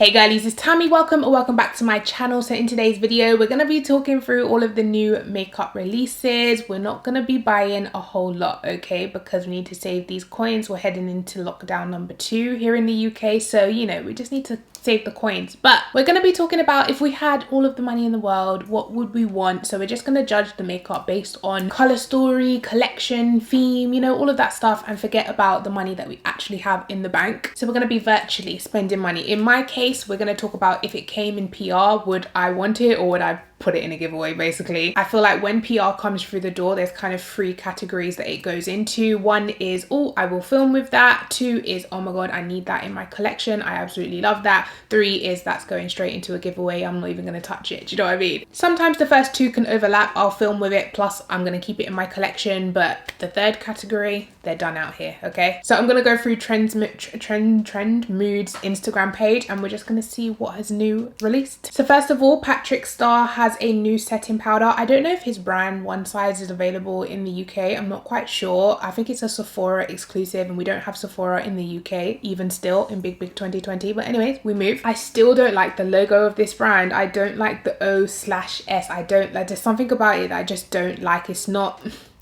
Hey girlies, it's Tammy. Welcome back to my channel. So in today's video, we're going to be talking through all of the new makeup releases. We're not going to be buying a whole lot, okay, because we need to save these coins. We're heading into lockdown number 2 here in the UK. So, you know, we just need to save the coins. But we're going to be talking about if we had all of the money in the world, what would we want? So we're just going to judge the makeup based on color story, collection, theme, you know, all of that stuff, and forget about the money that we actually have in the bank. So we're going to be virtually spending money. In my case, we're going to talk about if it came in PR, would I want it or would I put it in a giveaway? Basically, I feel like when PR comes through the door, there's kind of 3 categories that it goes into. 1 is, oh, I will film with that. 2 is, oh my god, I need that in my collection, I absolutely love that. 3 is, that's going straight into a giveaway, I'm not even going to touch it. Do you know what I mean? Sometimes the first 2 can overlap. I'll film with it, plus I'm going to keep it in my collection. But the 3rd category, they're done out here. Okay, so I'm going to go through Trend Mood's Instagram page, and we're just going to see what has new released. So first of all, Starr has a new setting powder. I don't know if his brand One Size is available in the UK. I'm not quite sure. I think it's a Sephora exclusive, and we don't have Sephora in the UK even still in big 2020. But anyways, we move. I still don't like the logo of this brand. I don't like the O/S. I don't like, there's something about it that I just don't like.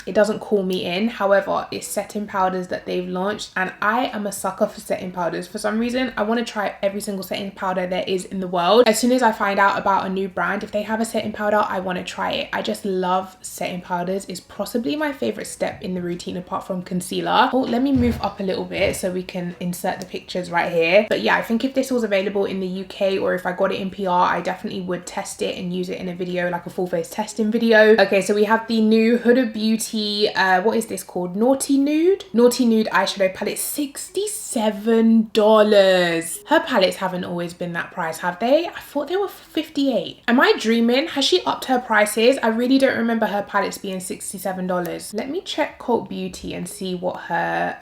It doesn't call me in. However, it's setting powders that they've launched, and I am a sucker for setting powders. For some reason, I want to try every single setting powder there is in the world. As soon as I find out about a new brand, if they have a setting powder, I want to try it. I just love setting powders. It's possibly my favorite step in the routine apart from concealer. Oh, let me move up a little bit so we can insert the pictures right here. But yeah, I think if this was available in the UK, or if I got it in PR, I definitely would test it and use it in a video, like a full face testing video. Okay, so we have the new Huda Beauty, what is this called? Naughty Nude eyeshadow palette, $67. Her palettes haven't always been that price, have they? I thought they were 58. Am I dreaming? Has she upped her prices? I really don't remember her palettes being $67. Let me check Cult Beauty and see what her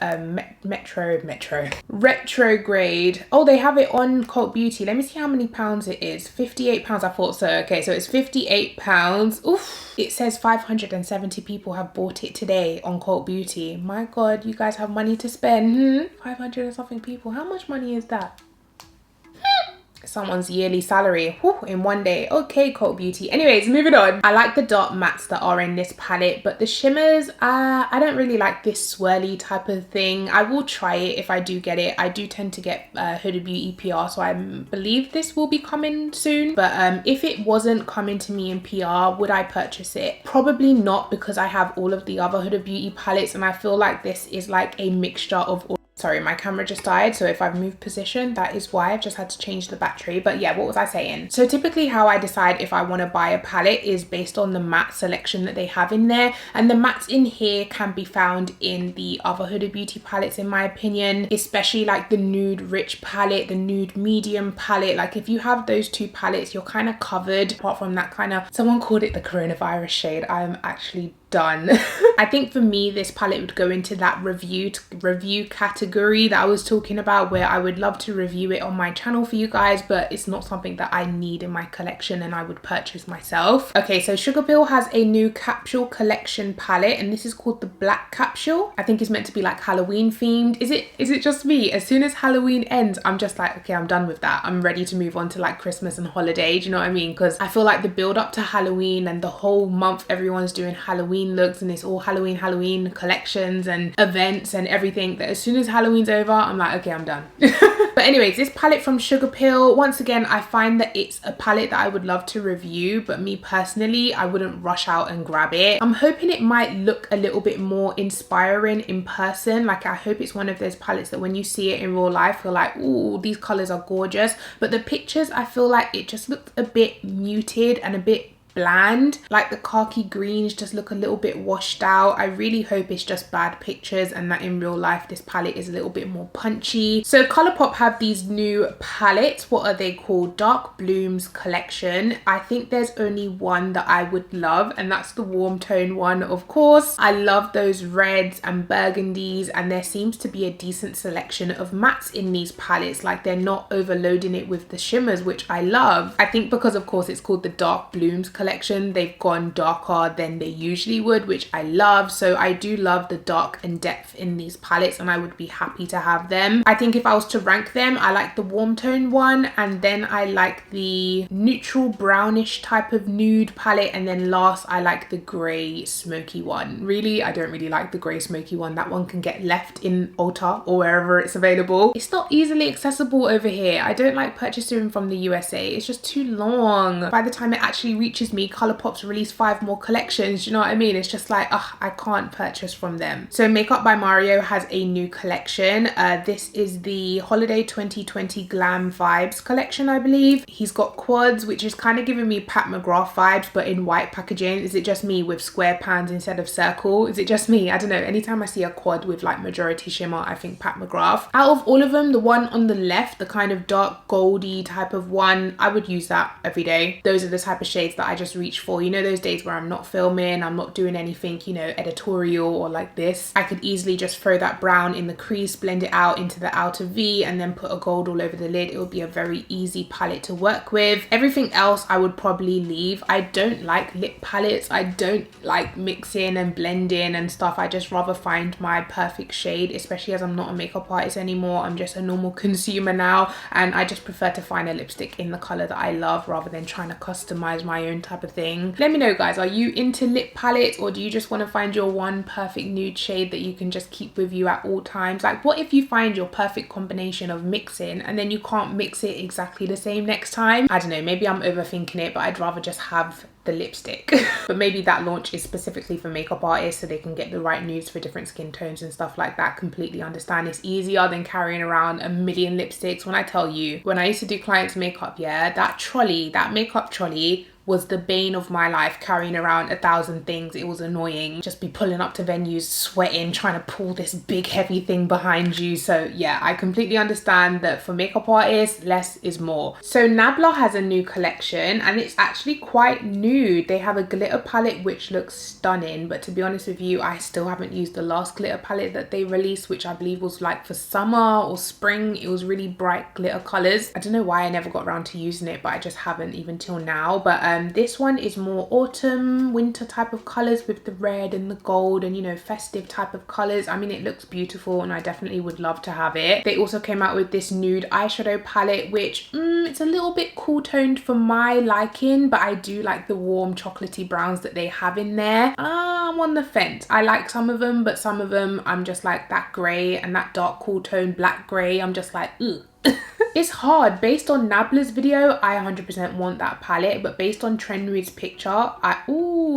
retrograde. Oh, they have it on Cult Beauty. Let me see how many pounds it is. 58 pounds. I thought so. Okay, so it's 58 pounds. Oof. It says 570 people have bought it today on Cult Beauty. My god, you guys have money to spend. 500 and something people. How much money is that? Someone's yearly salary in one day. Okay, Cult Beauty. Anyways, moving on. I like the dark mattes that are in this palette, but the shimmers, I don't really like this swirly type of thing. I will try it if I do get it. I do tend to get Huda Beauty PR, so I believe this will be coming soon. But if it wasn't coming to me in PR, would I purchase it? Probably not, because I have all of the other Huda Beauty palettes, and I feel like this is like a mixture of all. Sorry, my camera just died, so if I've moved position, that is why. I've just had to change the battery. But yeah, what was I saying? So typically how I decide if I want to buy a palette is based on the matte selection that they have in there, and the mattes in here can be found in the other Huda Beauty palettes, in my opinion, especially like the Nude Rich palette, the Nude Medium palette. Like if you have those 2 palettes, you're kind of covered. Apart from that kind of, someone called it the coronavirus shade. I am actually done. I think for me, this palette would go into that review category that I was talking about, where I would love to review it on my channel for you guys, but it's not something that I need in my collection and I would purchase myself. Okay, so Sugarpill has a new capsule collection palette, and this is called the Black Capsule. I think it's meant to be like Halloween themed. Is it just me? As soon as Halloween ends, I'm just like, okay, I'm done with that. I'm ready to move on to like Christmas and holiday. Do you know what I mean? Because I feel like the build up to Halloween and the whole month, everyone's doing Halloween looks, and it's all Halloween collections and events and everything, that as soon as Halloween's over, I'm like, okay, I'm done. But anyways, this palette from Sugarpill, once again, I find that it's a palette that I would love to review, but me personally, I wouldn't rush out and grab it. I'm hoping it might look a little bit more inspiring in person. Like I hope it's one of those palettes that when you see it in real life, you're like, ooh, these colors are gorgeous. But the pictures, I feel like it just looked a bit muted and a bit bland. Like the khaki greens just look a little bit washed out. I really hope it's just bad pictures and that in real life this palette is a little bit more punchy. So Colourpop have these new palettes. What are they called? Dark Blooms collection. I think there's only one that I would love, and that's the warm tone one, of course. I love those reds and burgundies, and there seems to be a decent selection of mattes in these palettes. Like they're not overloading it with the shimmers, which I love. I think because of course it's called the Dark Blooms collection, collection, they've gone darker than they usually would, which I love. So I do love the dark and depth in these palettes, and I would be happy to have them. I think if I was to rank them, I like the warm tone one, and then I like the neutral brownish type of nude palette, and then last I like the grey smoky one. Really, I don't really like the grey smoky one. That one can get left in Ulta or wherever it's available. It's not easily accessible over here. I don't like purchasing from the USA. It's just too long. By the time it actually reaches me, Colourpop's released 5 more collections. You know what I mean? It's just like, ugh, I can't purchase from them. So Makeup by Mario has a new collection. This is the Holiday 2020 Glam Vibes collection, I believe. He's got quads, which is kind of giving me Pat McGrath vibes, but in white packaging. Is it just me with square pans instead of circle? Is it just me? I don't know. Anytime I see a quad with like majority shimmer, I think Pat McGrath. Out of all of them, the one on the left, the kind of dark goldy type of one, I would use that every day. Those are the type of shades that I just reach for. You know, those days where I'm not filming, I'm not doing anything, you know, editorial or like this. I could easily just throw that brown in the crease, blend it out into the outer V, and then put a gold all over the lid. It would be a very easy palette to work with. Everything else I would probably leave. I don't like lip palettes. I don't like mixing and blending and stuff. I just rather find my perfect shade, especially as I'm not a makeup artist anymore. I'm just a normal consumer now, and I just prefer to find a lipstick in the color that I love rather than trying to customize my own type of thing. Let me know, guys, are you into lip palettes, or do you just want to find your one perfect nude shade that you can just keep with you at all times? Like, what if you find your perfect combination of mixing and then you can't mix it exactly the same next time? I don't know, maybe I'm overthinking it, but I'd rather just have the lipstick. But maybe that launch is specifically for makeup artists so they can get the right nudes for different skin tones and stuff like that. Completely understand. It's easier than carrying around a million lipsticks. When I tell you, when I used to do clients' makeup, yeah, that trolley, that makeup trolley was the bane of my life, carrying around 1,000 things. It was annoying. Just be pulling up to venues, sweating, trying to pull this big heavy thing behind you. So yeah, I completely understand that for makeup artists, less is more. So Nabla has a new collection, and it's actually quite nude. They have a glitter palette which looks stunning, but to be honest with you, I still haven't used the last glitter palette that they released, which I believe was like for summer or spring. It was really bright glitter colors. I don't know why I never got around to using it, but I just haven't even till now. But this one is more autumn, winter type of colors with the red and the gold and, you know, festive type of colors. I mean, it looks beautiful and I definitely would love to have it. They also came out with this nude eyeshadow palette, which it's a little bit cool toned for my liking, but I do like the warm chocolatey browns that they have in there. I'm on the fence. I like some of them, but some of them I'm just like that grey and that dark cool tone black grey. I'm just like, ugh. It's hard. Based on Nabla's video, I 100% want that palette, but based on Trenmood's picture,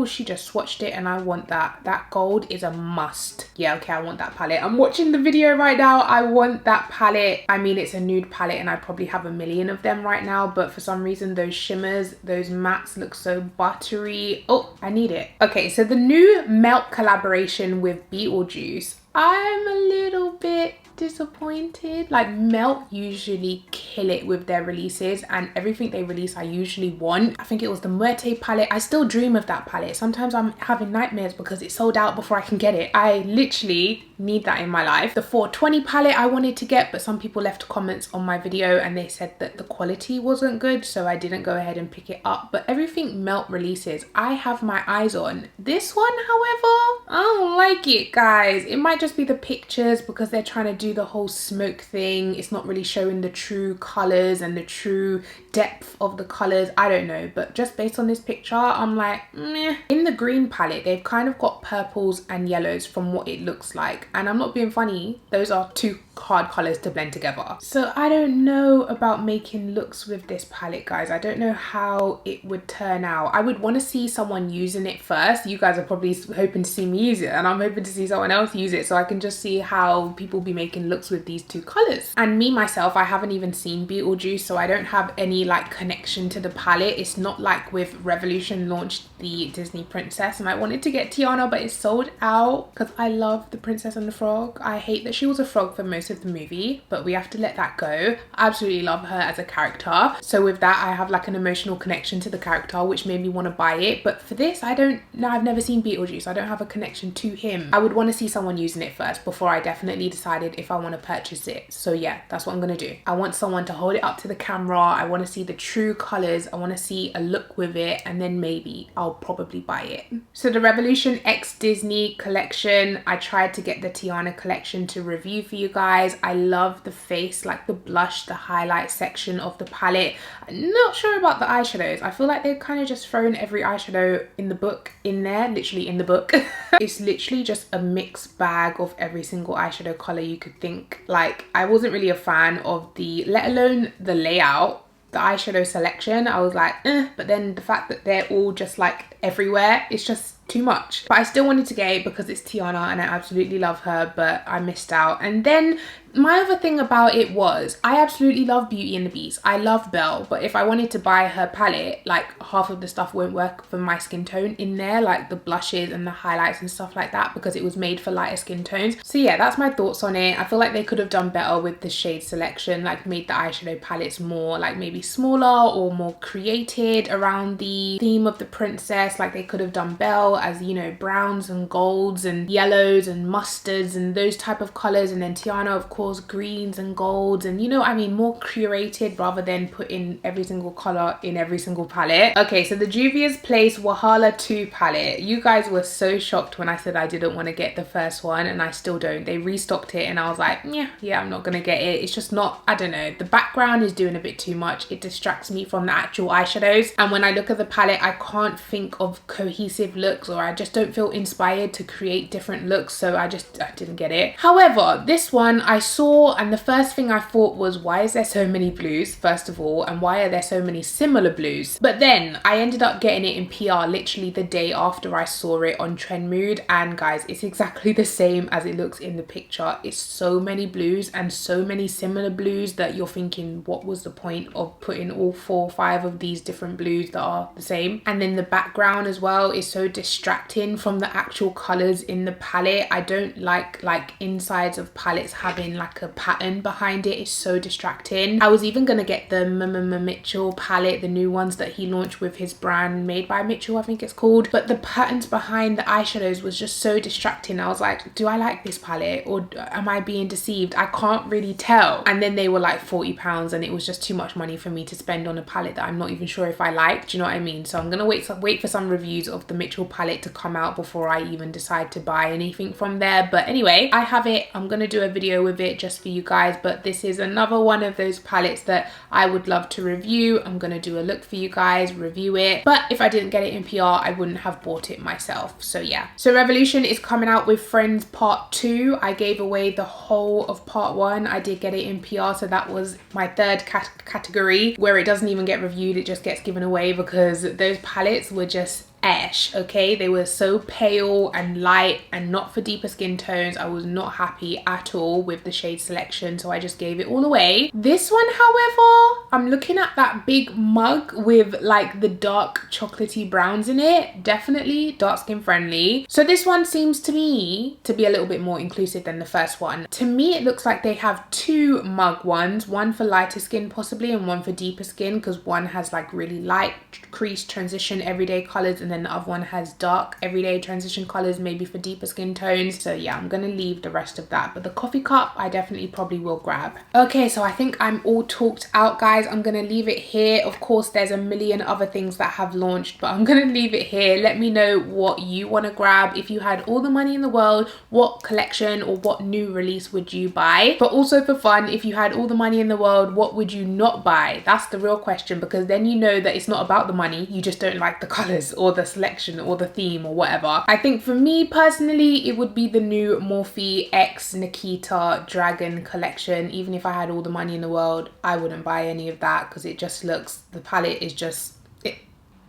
she just swatched it and I want that. That gold is a must. Yeah, okay, I want that palette. I'm watching the video right now. I want that palette. I mean, it's a nude palette and I probably have a million of them right now, but for some reason, those shimmers, those mattes look so buttery. Oh, I need it. Okay, so the new Melt collaboration with Beetlejuice, I'm a little bit disappointed. Like, Melt usually kill it with their releases, and everything they release I usually want. I think it was the Muerte palette. I still dream of that palette. Sometimes I'm having nightmares because it's sold out before I can get it. I literally need that in my life. The 420 palette I wanted to get, but some people left comments on my video and they said that the quality wasn't good, so I didn't go ahead and pick it up. But everything Melt releases, I have my eyes on. This one, however, I don't like it, guys. It might just be the pictures because they're trying to do the whole smoke thing. It's not really showing the true colors and the true depth of the colors. I don't know, but just based on this picture, I'm like, meh. In the green palette, they've kind of got purples and yellows from what it looks like, and I'm not being funny, those are two hard colors to blend together. So I don't know about making looks with this palette, guys. I don't know how it would turn out. I would want to see someone using it first. You guys are probably hoping to see me use it, and I'm hoping to see someone else use it so I can just see how people be making looks with these two colors. And me myself, I haven't even seen Beetlejuice, so I don't have any like connection to the palette. It's not like with Revolution launched the Disney Princess, and I wanted to get Tiana, but it's sold out because I love the Princess and the Frog. I hate that she was a frog for most of the movie, but we have to let that go. I absolutely love her as a character. So with that, I have like an emotional connection to the character, which made me want to buy it. But for this, I've never seen Beetlejuice. I don't have a connection to him. I would want to see someone using it first before I definitely decided if I want to purchase it. So yeah, that's what I'm going to do. I want someone to hold it up to the camera. I want to see the true colors. I want to see a look with it, and then maybe I'll probably buy it. So the Revolution X Disney collection, I tried to get the Tiana collection to review for you guys. I love the face, like the blush, the highlight section of the palette. I'm not sure about the eyeshadows. I feel like they've kind of just thrown every eyeshadow in the book in there, literally in the book. It's literally just a mixed bag of every single eyeshadow color you could think. Like, I wasn't really a fan of the, let alone the layout, the eyeshadow selection. I was like, but then the fact that they're all just like everywhere, it's just too much. But I still wanted to get it because it's Tiana and I absolutely love her, but I missed out. And then my other thing about it was, I absolutely love Beauty and the Beast. I love Belle, but if I wanted to buy her palette, like half of the stuff won't work for my skin tone in there, like the blushes and the highlights and stuff like that, because it was made for lighter skin tones. So yeah, that's my thoughts on it. I feel like they could have done better with the shade selection, like made the eyeshadow palettes more like maybe smaller or more created around the theme of the princess. Like they could have done Belle as, you know, browns and golds and yellows and mustards and those type of colors, and then Tiana, of course, greens and golds, and you know, I mean, more curated rather than put in every single color in every single palette. Okay, so the Juvia's Place Wahala 2 palette. You guys were so shocked when I said I didn't want to get the first one, and I still don't. They restocked it and I was like, yeah, I'm not gonna get it. It's just not, I don't know, the background is doing a bit too much. It distracts me from the actual eyeshadows, and when I look at the palette, I can't think of cohesive looks, or I just don't feel inspired to create different looks, so I didn't get it. However, this one I saw, and the first thing I thought was, why is there so many blues, first of all, and why are there so many similar blues? But then I ended up getting it in PR literally the day after I saw it on Trendmood, and guys, it's exactly the same as it looks in the picture. It's so many blues and so many similar blues that you're thinking, what was the point of putting all 4 or 5 of these different blues that are the same? And then the background as well is so distracting from the actual colors in the palette. I don't like insides of palettes having like a pattern behind it. It's so distracting. I was even gonna get the Mitchell palette, the new ones that he launched with his brand Made by Mitchell, I think it's called, but the patterns behind the eyeshadows was just so distracting. I was like, do I like this palette or am I being deceived? I can't really tell. And then they were like £40 and it was just too much money for me to spend on a palette that I'm not even sure if I like. Do you know what I mean? So I'm gonna wait for some reviews of the Mitchell palette to come out before I even decide to buy anything from there. But anyway, I have it. I'm gonna do a video with it just for you guys, but this is another one of those palettes that I would love to review. I'm gonna do a look for you guys, review it, but if I didn't get it in PR, I wouldn't have bought it myself. So yeah, so Revolution is coming out with Friends Part 2. I gave away the whole of Part 1. I did get it in PR, so that was my third category where it doesn't even get reviewed, it just gets given away, because those palettes were just ash. Okay, they were so pale and light and not for deeper skin tones. I was not happy at all with the shade selection, so I just gave it all away. This one, however, I'm looking at that big mug with like the dark chocolatey browns in it, definitely dark skin friendly. So this one seems to me to be a little bit more inclusive than the first one. To me, it looks like they have 2 mug ones, one for lighter skin possibly and one for deeper skin, because one has like really light crease transition everyday colors, and then the other one has dark everyday transition colors, maybe for deeper skin tones. So yeah, I'm gonna leave the rest of that, but the coffee cup I definitely probably will grab. Okay, so I think I'm all talked out, guys. I'm gonna leave it here. Of course, there's a million other things that have launched, but I'm gonna leave it here. Let me know what you want to grab. If you had all the money in the world, what collection or what new release would you buy? But also for fun, if you had all the money in the world, what would you not buy? That's the real question, because then you know that it's not about the money, you just don't like the colors or the selection or the theme or whatever. I think for me personally, it would be the new Morphe X Nikita Dragon collection. Even if I had all the money in the world, I wouldn't buy any of that because it just looks, the palette is just,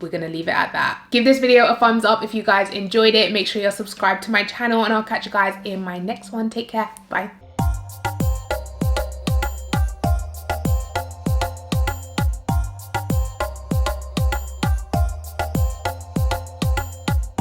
we're gonna leave it at that. Give this video a thumbs up if you guys enjoyed it. Make sure you're subscribed to my channel, and I'll catch you guys in my next one. Take care. Bye.